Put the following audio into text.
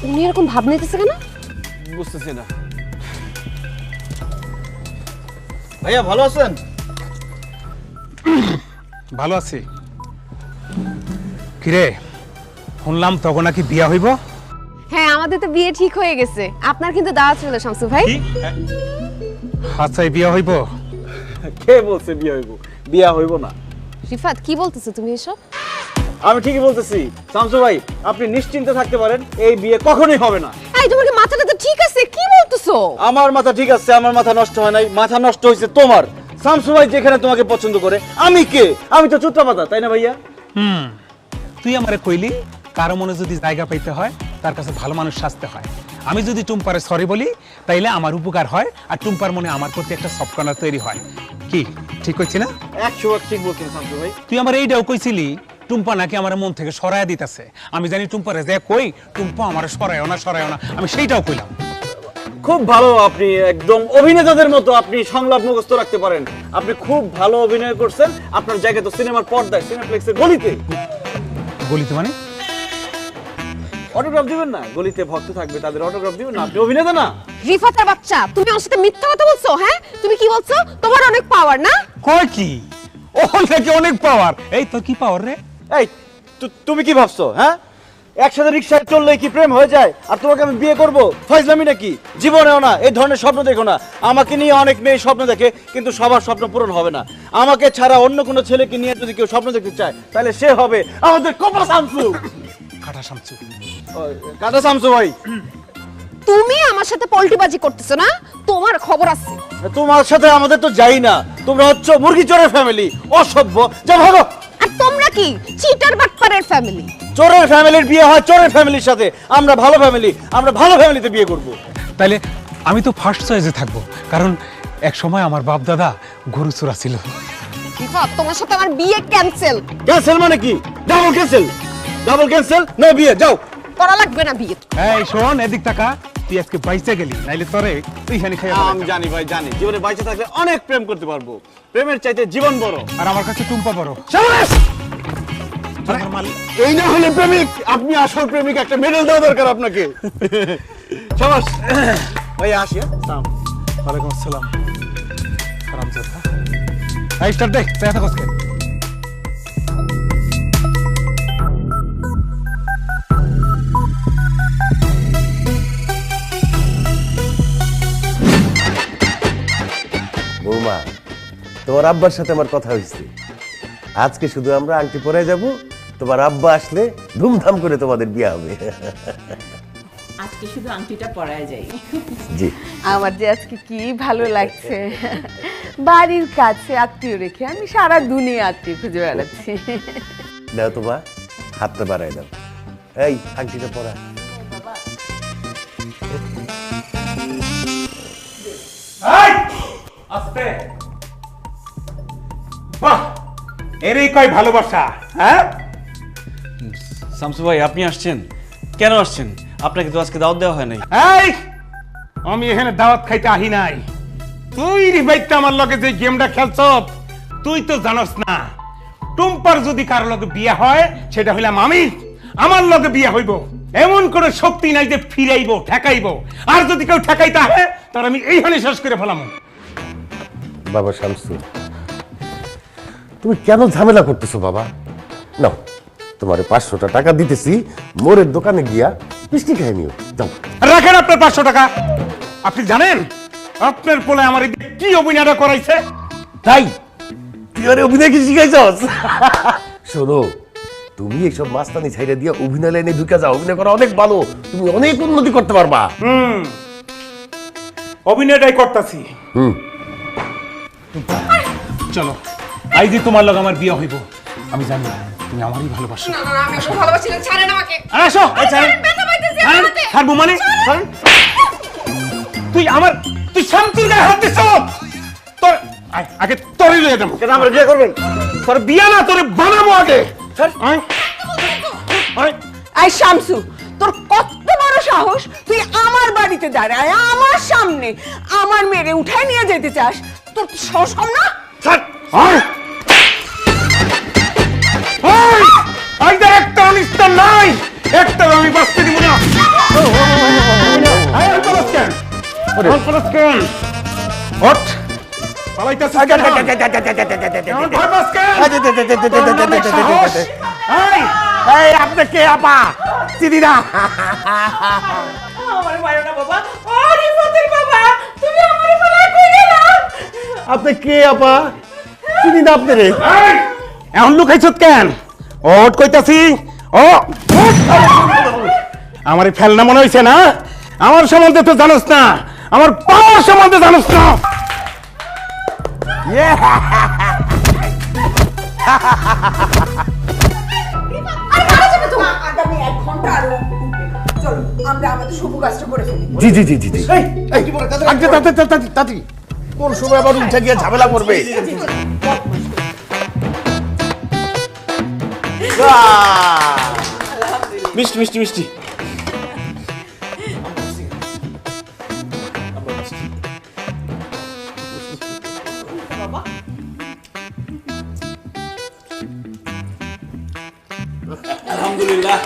উনি এরকম ভাব নিতেছে কেন? বুঝতেছি না। ভাইয়া ভালো আছেন? ভালো আছি। কিরে, শুনলাম তখন নাকি বিয়া হইব? হ্যাঁ, আমাদের তো বিয়ে ঠিক হয়ে গেছে। আপনার কিন্তু দাওয়াত ছিল শামসু ভাই। আচ্ছা, বিয়া হইব? কে বলছে বিয়ে হইব? বিয়া হইব না। রিফাত, কি বলতেছো তুমি এসব? আমি ঠিকই বলতেছি। শামসু ভাই, আপনি নিশ্চিন্তে থাকতে পারেন, এই বিয়ে কখনোই হবে না। এই, তোমার কি মাথাটা তো ঠিক আছে? কি বলতেছো? আমার মাথা ঠিক আছে, আমার মাথা নষ্ট হয় নাই, মাথা নষ্ট হয়েছে তোমার। শামসু ভাই যেখানে তোমাকে পছন্দ করে, আমি কে? আমি তো চুত্তা পাতা, তাই না ভাইয়া? তুই আমারে কইলি কারো মনে যদি জায়গা পাইতে হয় তার কাছে ভালো মানুষ সাজতে হয়। আমি যদি টুম্পারে সরি বলি তাইলে আমার উপকার হয়, আর টুম্পার মনে আমার প্রতি একটা সফটকর্নার তৈরি হয়। কি ঠিক কইছি না? 100% ঠিক বলছেন শামসু ভাই। তুই আমার এইটাও কইছিলি টুম্পা নাকি আমার মন থেকে সরায়া দিতেছে। আমি জানি টুম্পারে যে কই টুম্পা আমার সরায়ও না, আমি সেইটাও কইলাম। খুব ভালো, আপনি একদম অভিনেতাদের মতো আপনি সংলাপ মুখস্থ রাখতে পারেন। আপনি খুব ভালো অভিনয় করছেন। আপনার জায়গা তো সিনেমার পর্দায়, সিনেপ্লেক্সের গলিতে। বলিতে মানে? অটোগ্রাফ দিবেন না? গলিতে ভক্ত থাকবে, তাদের অটোগ্রাফ দিবেন না? আপনি অভিনেতা না? রিফাতের বাচ্চা, তুমি আমার সাথে মিথ্যা কথা বলছো। হ্যাঁ, তুমি কি বলছো? তোমার অনেক পাওয়ার না? কয় কি ও নাকি অনেক পাওয়ার? এই তোর কি পাওয়ার রে? এই তুমি কি ভাবছো? হ্যাঁ, একসাথে রিক্সায় চললে কি প্রেম হয়ে যায়? আর তোমাকে আমি বিয়ে করব? ফাইজলামি নাকি? জীবনেও না, এই ধরনের স্বপ্ন দেখো না। আমাকে নিয়ে অনেক মেয়ে স্বপ্ন দেখে, কিন্তু সবার স্বপ্ন পূরণ হবে না। আমাকে ছাড়া অন্য কোনো ছেলেকে নিয়ে যদি কেউ স্বপ্ন দেখতে চায়, তাহলে সে হবে আমাদের কোপা শামসু। কাটা শামসু। কাটা শামসু ভাই, তুমি আমার সাথে পল্টিবাজি করতেছো না? তোমার খবর আছে। তোমার সাথে আমাদের তো যাই না। তোমরা হচ্ছে মুরগি চোরের ফ্যামিলি, অসভ্য। যা ভাগো। আর তোমরা কি চিটার বাটপারের ফ্যামিলি? চোরের ফ্যামিলির বিয়ে হয় চোরের ফ্যামিলির সাথে। আমরা ভালো ফ্যামিলি, আমরা ভালো ফ্যামিলিতে বিয়ে করব। তাইলে আমি তো ফার্স্ট চয়েসে থাকবো, কারণ এক সময় আমার বাপ দাদা গরু চোরা ছিল। রিফাত, তোমার সাথে আমার বিয়ে ক্যান্সেল। ক্যান্সেল মানে কি? Double cancel. Double cancel, no বিয়ে, যাও। করা লাগবে না বিয়ে। এই শোন, এদিক টাকা। তুই আজকে বাইচে গেলি, নাইলে তোরে তুইখানি খাই। আমি জানি ভাই, জানি জীবনে বাইচে থাকলে অনেক প্রেম করতে পারবো। প্রেমের চাইতে জীবন বড়। আর আমার কাছে টুম্পা বড়। শাবাশ! এই না হলে প্রেমিক, আপনি আসল প্রেমিক। একটা মেডেল দেওয়া দরকার আপনাকে। শাবাশ ভাই, আসি। ওয়ালাইকুম আসসালাম। হারামজাদা। এই স্টার্ট দে, চেষ্টা করছ। বৌমা, তোমার আব্বার সাথে আমার কথা হয়েছে। আজকে শুধু আমরা আংটি পরে যাব, তোমার আব্বা আসলে ধুমধাম করে তোমাদের বিয়ে হবে। আজকে শুধু আংটিটা পরায় যাই। জি। আমার যে আজকে কি ভালো লাগছে। বাড়ির কাছে আত্মীয় রেখে আমি সারা দুনিয়া আত্মীয় খুঁজে বেড়াচ্ছি। দাও তোমা, হাতটা বাড়াই দাও। এই আংটিটা পরা। আস্তে। বাহ, এরই কয় ভালোবাসা। হ্যাঁ শামসু ভাই, আপনি আসছেন কেন? আসছেন? আপনাকে তো আজকে দাওয়াত দেওয়া হয় নাই। এই, আমি এখানে দাওয়াত খাইতে আহি নাই। তুই রিভাইতে আমার লগে যে গেমটা খেলছ, তুই তো জানোস না টুম্পার যদি কারো লগে বিয়ে হয় সেটা হইলাম আমি। আমার লগে বিয়ে হইব এমন কোন শক্তি নাই যে ফিরাইব, ঠেকাইব। আর যদি কেউ ঠেকাইতে আহে তাহলে আমি এইখানে শেষ করে ফেলাম। বাবা শামসু, তুমি কেন ঝামেলা করতেছো বাবা? নাও, তোমার 500টা টাকা দিতেছি, মোরের দোকানে গিয়া মিষ্টি খাই নিও। যাও। রাখেন আপনার 500 টাকা। আপনি জানেন আপনার পোলে আমার কি অভিনয়টা করাইছে? তাই তুই আরে অভিনয় কি শিখাইছস? শোনো, তুমি এইসব মাস্তানি ছাইড়া দিয়া অভিনয় লাইনে ঢুকে যাও। অভিনয় করা অনেক ভালো, তুমি অনেক উন্নতি করতে পারবা। অভিনয়টাই করতেছি। চলো, আই যে তোমার লগে আমার বিয়ে হইব। আমি জানি তুমি আমারই ভালোবাসো। না না, আমি খুব ভালোবাসি না। ছাড়েন আমাকে। আসো। এই ছাড়েন। ব্যথা পাইতেছি আমাতে। ছাড়বো মানে? তুই শান্তির গায়ে হাত দিছ। তোর আগে তোরে লয়ে যাবো। কেন আমরা বিয়ে করবেন? তোর বিয়ে না, তোরে বানাবো আগে। আই শামসু, তোর কত বড় সাহস! তুই আমার বাড়িতে দাঁড়ায় আমার সামনে আমার মেরে উঠায় নিয়ে যেতে চাস? তোর তো সাহস কম না? একটা অনিষ্ট নাই, একটা আমি বাঁচতে দিব না। ওঠ পালাইতাছিস কেন? এমন ভয় পাস কেন? তোর অনেক সাহস। এই, এই আপনি কে আপা চিনি না আমার মারো না বাবা, ও রিফাতের বাবা, তুমি আমার পালা কই গেলা? আপনি কে আপা চিনি না আপনি রে এই, এখন লুকাইছত কেন? ওঠ কইতাছি, ও ওঠ। আমার ফেলনা মনে হইছে না? আমার সম্বন্ধে তো জানোস না, আমার পাওয়ার সম্বন্ধে জানোস না। আগামী 1 ঘন্টা আরো উঠবে। চলো আমরা আমাদের শুভ কাজটা করে ফেলি। জি জি জি জি জি আগে তাড়াতাড়ি কোন সময় আবার উঠে গিয়ে ঝামেলা করবে মিষ্টি মিষ্টি মিষ্টি আলহামদুলিল্লাহ